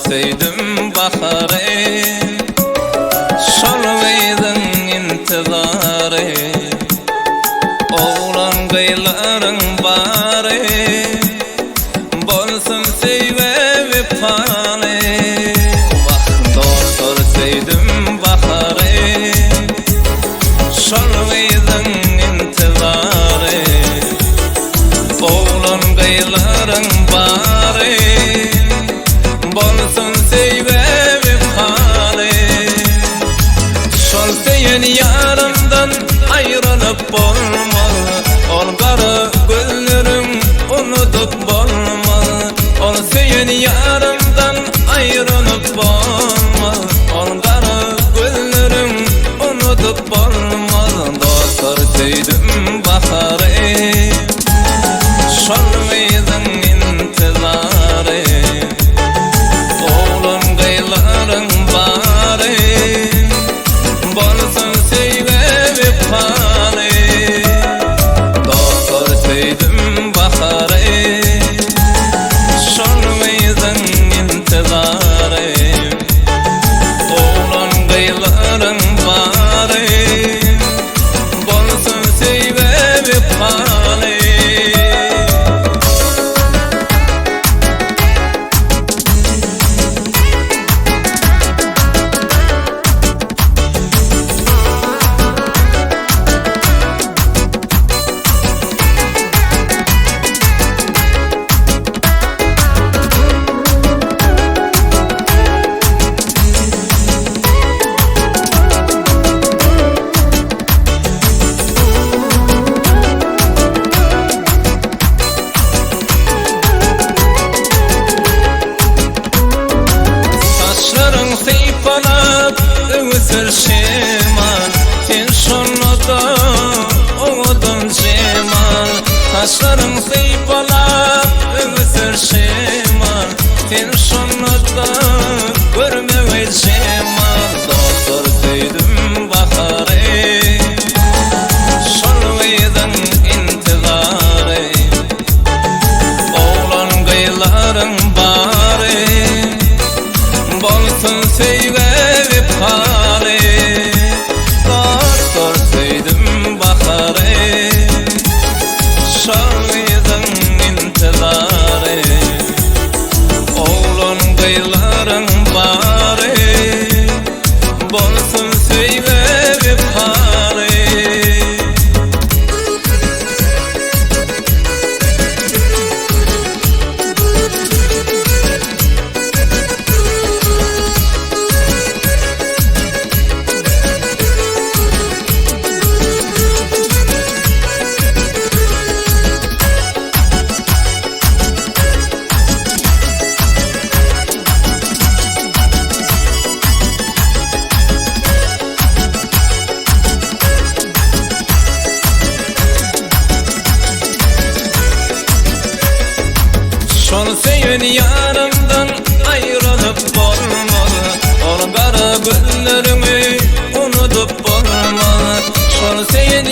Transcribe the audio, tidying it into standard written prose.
görseydim baharı, şolveydin intizarı. Oğlan gıyların bari, bolsun seyve vefale. Vakt görseydim baharı, şolveydin intizarı. Oğlan gıyların bari, bolsun seyve vefale. Şol seyen yarımdan ayrılıp bolmalı, ol garı güllerim unutup bolmalı. Ol seyen yarımdan ayrılıp bolmalı, ol garı güllerim unutup bolmalı. Dostlar teydim baharı, şolveydin intizarı. Oğlan gıyların bari, bolsun seyve vefale. Dostlar teydim baharı, şolveydin intizarı. Oğlan gıyların bari, bolsun seyve vefale. Seyfalak öğütür şemal, sen şonada oğudun cemal. Taşların seyfalak öğütür şemal, sen şonada görmevel cemal. Dostlar teydim baharı, şolveydin intizarı. Oğlan gıyların bari, bolsun seyve vefale. Dostlar teydim baharı, şolveydin intizarı. Oğlan gıyların bari, bolsun seyve vefale. Şol seyen yarımdan ayrılıp bolmalı, ol garı güllerimi unutup bolmalı. Şol seyen